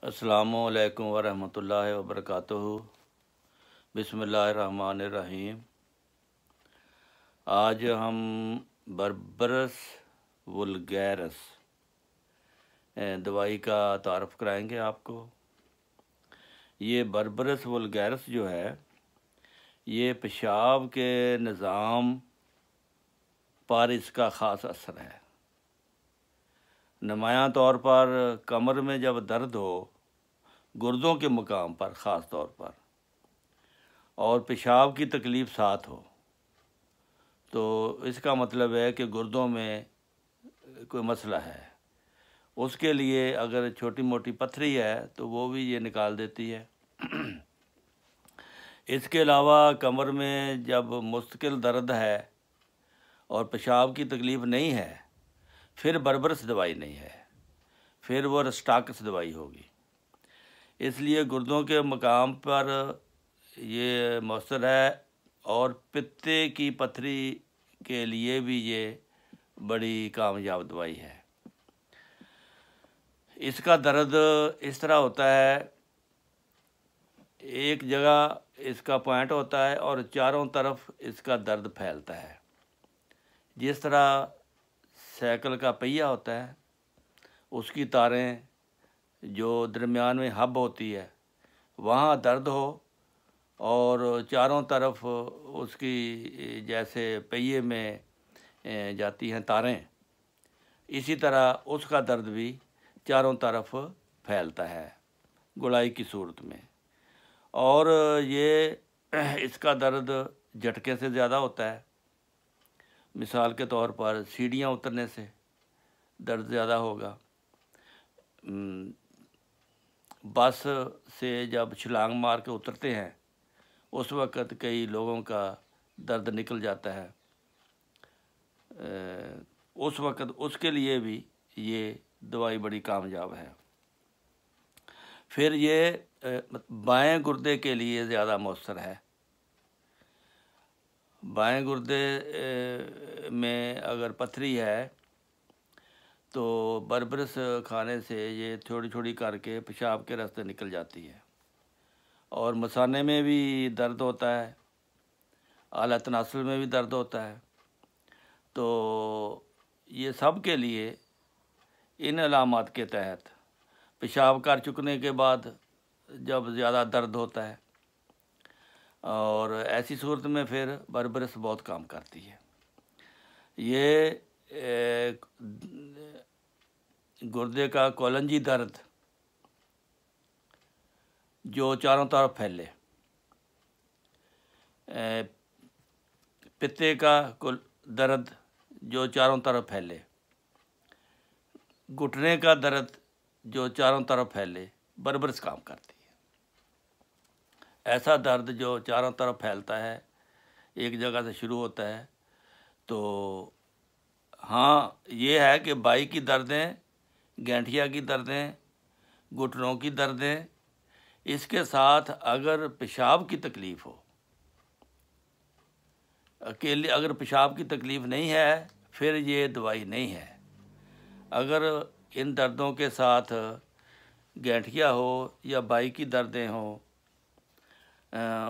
السلام علیکم ورحمۃ اللہ وبرکاتہ۔ بسم اللہ الرحمن الرحیم۔ آج ہم بربرس وولگیرس دوائی کا تعارف کرائیں گے آپ کو۔ یہ بربرس وولگیرس جو ہے یہ پیشاب کے نظام پر اس کا خاص اثر ہے۔ نمایاں طور پر کمر میں جب درد ہو، گردوں کے مقام پر خاص طور پر، اور پیشاب کی تکلیف ساتھ ہو، تو اس کا مطلب ہے کہ گردوں میں کوئی مسئلہ ہے۔ اس کے لیے اگر چھوٹی موٹی پتھری ہے تو وہ بھی یہ نکال دیتی ہے۔ اس کے علاوہ کمر میں جب مستقل درد ہے اور پیشاب کی تکلیف نہیں ہے، پھر بربرس دوائی نہیں ہے، پھر وہ رسٹاکس دوائی ہوگی۔ اس لیے گردوں کے مقام پر یہ مؤثر ہے، اور پتے کی پتھری کے لیے بھی یہ بڑی کامیاب دوائی ہے۔ اس کا درد اس طرح ہوتا ہے، ایک جگہ اس کا پوائنٹ ہوتا ہے اور چاروں طرف اس کا درد پھیلتا ہے۔ جس طرح سائیکل کا پہیہ ہوتا ہے، اس کی تاریں جو درمیان میں ہب ہوتی ہے، وہاں درد ہو اور چاروں طرف اس کی جیسے پہیے میں جاتی ہیں تاریں، اسی طرح اس کا درد بھی چاروں طرف پھیلتا ہے گولائی کی صورت میں۔ اور یہ اس کا درد جھٹکے سے زیادہ ہوتا ہے۔ مثال کے طور پر سیڑھیاں اترنے سے درد زیادہ ہوگا، بس سے جب چھلانگ مار کے اترتے ہیں اس وقت کئی لوگوں کا درد نکل جاتا ہے، اس وقت اس کے لیے بھی یہ دوائی بڑی کامیاب ہے۔ پھر یہ بائیں گردے کے لیے زیادہ مؤثر ہے۔ بائیں گردے میں اگر پتھری ہے تو بربرس کھانے سے یہ تھوڑی تھوڑی کر کے پیشاب کے راستے نکل جاتی ہے۔ اور مثانے میں بھی درد ہوتا ہے، اعلیٰ تناسل میں بھی درد ہوتا ہے، تو یہ سب کے لیے ان علامات کے تحت پیشاب کر چکنے کے بعد جب زیادہ درد ہوتا ہے، اور ایسی صورت میں پھر بربرس بہت کام کرتی ہے۔ یہ گردے کا کولنجی درد جو چاروں طرف پھیلے، پتے کا درد جو چاروں طرف پھیلے، گھٹنے کا درد جو چاروں طرف پھیلے، بربرس کام کرتی ہے۔ ایسا درد جو چاروں طرف پھیلتا ہے، ایک جگہ سے شروع ہوتا ہے، تو ہاں یہ ہے کہ بائی کی دردیں، گینٹھیا کی دردیں، گھٹنوں کی دردیں، اس کے ساتھ اگر پیشاب کی تکلیف ہو، اکیلے اگر پیشاب کی تکلیف نہیں ہے پھر یہ دوائی نہیں ہے۔ اگر ان دردوں کے ساتھ گینٹھیا ہو یا بائی کی دردیں ہوں،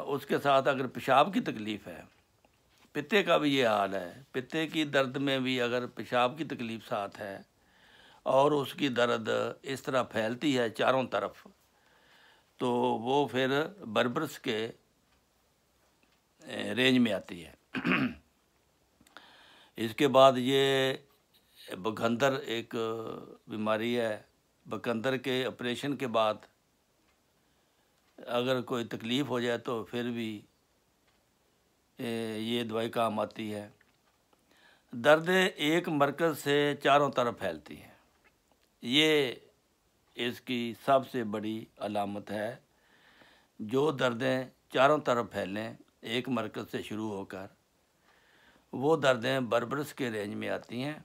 اس کے ساتھ اگر پیشاب کی تکلیف ہے، پتے کا بھی یہ حال ہے، پتے کی درد میں بھی اگر پیشاب کی تکلیف ساتھ ہے اور اس کی درد اس طرح پھیلتی ہے چاروں طرف، تو وہ پھر بربرس کے رینج میں آتی ہے۔ اس کے بعد یہ بکندر ایک بیماری ہے۔ بکندر کے آپریشن کے بعد اگر کوئی تکلیف ہو جائے تو پھر بھی یہ دوائی کام آتی ہے۔ دردیں ایک مرکز سے چاروں طرف پھیلتی ہیں، یہ اس کی سب سے بڑی علامت ہے۔ جو دردیں چاروں طرف پھیلیں ایک مرکز سے شروع ہو کر، وہ دردیں بربرس کے رینج میں آتی ہیں۔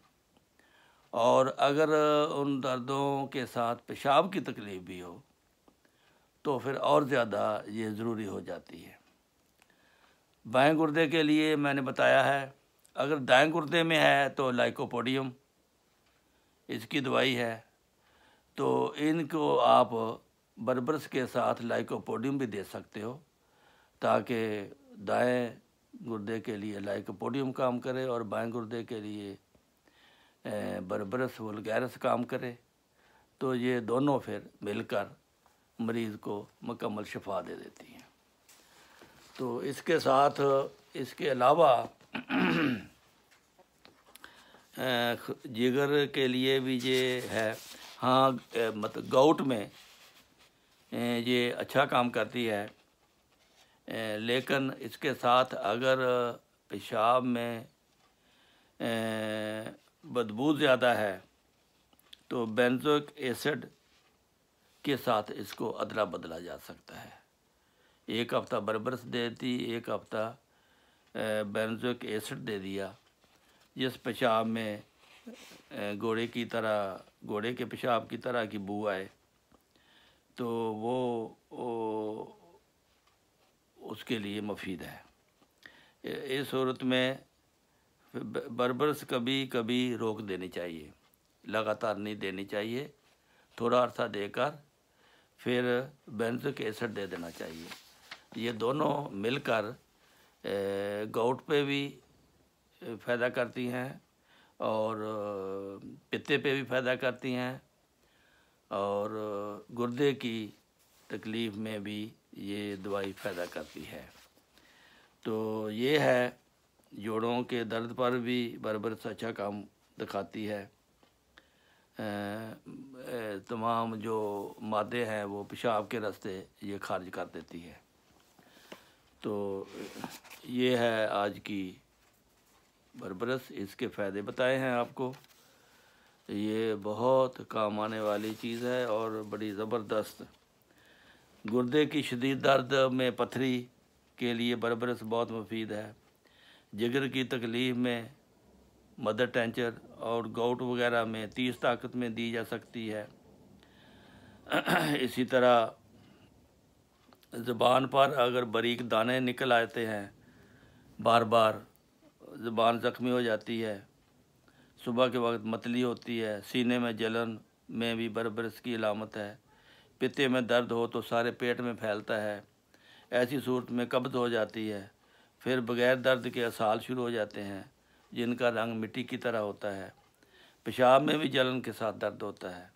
اور اگر ان دردوں کے ساتھ پیشاب کی تکلیف بھی ہو تو پھر اور زیادہ یہ ضروری ہو جاتی ہے۔ بائیں گردے کے لیے میں نے بتایا ہے، اگر دائیں گردے میں ہے تو لائکوپوڈیم اس کی دوائی ہے، تو ان کو آپ بربرس کے ساتھ لائکوپوڈیم بھی دے سکتے ہو تاکہ دائیں گردے کے لیے لائکوپوڈیم کام کرے اور بائیں گردے کے لیے بربرس وولگیرس کام کرے، تو یہ دونوں پھر مل کر مریض کو مکمل شفا دے دیتی ہیں۔ تو اس کے ساتھ اس کے علاوہ جگر کے لیے بھی یہ ہے، ہاں مطلب گاؤٹ میں یہ اچھا کام کرتی ہے، لیکن اس کے ساتھ اگر پیشاب میں بدبو زیادہ ہے تو بینزوئک ایسڈ کے ساتھ اس کو ادلا بدلا جا سکتا ہے۔ ایک ہفتہ بربرس دے دی، ایک ہفتہ بینزوئک ایسڈ دے دیا، جس پیشاب میں گھوڑے کے پیشاب کی طرح کی بو آئے تو وہ اس کے لیے مفید ہے۔ اس صورت میں بربرس کبھی کبھی روک دینی چاہیے، لگاتار نہیں دینی چاہیے، تھوڑا عرصہ دے کر پھر بینزوئک ایسڈ دے دینا چاہیے۔ یہ دونوں مل کر گاؤٹ پہ بھی فائدہ کرتی ہیں اور پتے پہ بھی فائدہ کرتی ہیں اور گردے کی تکلیف میں بھی یہ دوائی فائدہ کرتی ہے۔ تو یہ ہے، جوڑوں کے درد پر بھی بربرس اچھا کام دکھاتی ہے۔ تمام جو مادے ہیں وہ پیشاب کے راستے یہ خارج کر دیتی ہے۔ تو یہ ہے آج کی بربرس، اس کے فائدے بتائے ہیں آپ کو۔ یہ بہت کام آنے والی چیز ہے اور بڑی زبردست۔ گردے کی شدید درد میں پتھری کے لیے بربرس بہت مفید ہے۔ جگر کی تکلیف میں مدر ٹینچر اور گاؤٹ وغیرہ میں 30 طاقت میں دی جا سکتی ہے۔ اسی طرح زبان پر اگر باریک دانے نکل آتے ہیں، بار بار زبان زخمی ہو جاتی ہے، صبح کے وقت متلی ہوتی ہے، سینے میں جلن میں بھی بربرس کی علامت ہے، پتے میں درد ہو تو سارے پیٹ میں پھیلتا ہے، ایسی صورت میں قبض ہو جاتی ہے، پھر بغیر درد کے اسہال شروع ہو جاتے ہیں جن کا رنگ مٹی کی طرح ہوتا ہے، پیشاب میں بھی جلن کے ساتھ درد ہوتا ہے،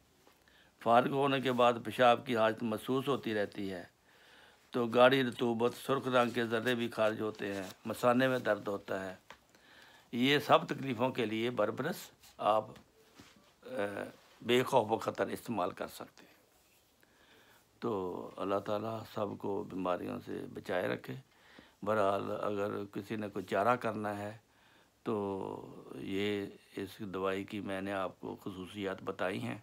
فارغ ہونے کے بعد پیشاب کی حاجت محسوس ہوتی رہتی ہے، تو گاڑھی رطوبت، سرخ رنگ کے ذرے بھی خارج ہوتے ہیں، مثانے میں درد ہوتا ہے۔ یہ سب تکلیفوں کے لیے بربرس آپ بے خوف و خطر استعمال کر سکتے ہیں۔ تو اللہ تعالیٰ سب کو بیماریوں سے بچائے رکھے۔ بہرحال اگر کسی نے کوئی چارہ کرنا ہے تو یہ اس دوائی کی میں نے آپ کو خصوصیات بتائی ہیں،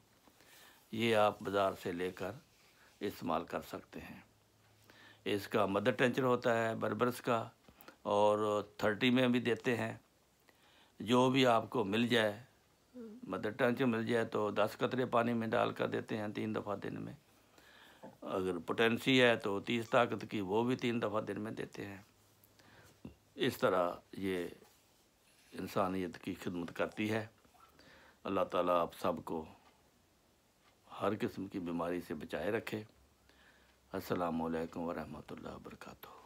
یہ آپ بازار سے لے کر استعمال کر سکتے ہیں۔ اس کا مدر ٹینچر ہوتا ہے بربرس کا، اور 30 میں بھی دیتے ہیں، جو بھی آپ کو مل جائے۔ مدر ٹینچر مل جائے تو 10 قطرے پانی میں ڈال کر دیتے ہیں 3 دفعہ دن میں، اگر پوٹینسی ہے تو 30 طاقت کی وہ بھی 3 دفعہ دن میں دیتے ہیں۔ اس طرح یہ انسانیت کی خدمت کرتی ہے۔ اللہ تعالیٰ آپ سب کو ہر قسم کی بیماری سے بچائے رکھے۔ السلام علیکم ورحمۃ اللہ وبرکاتہ۔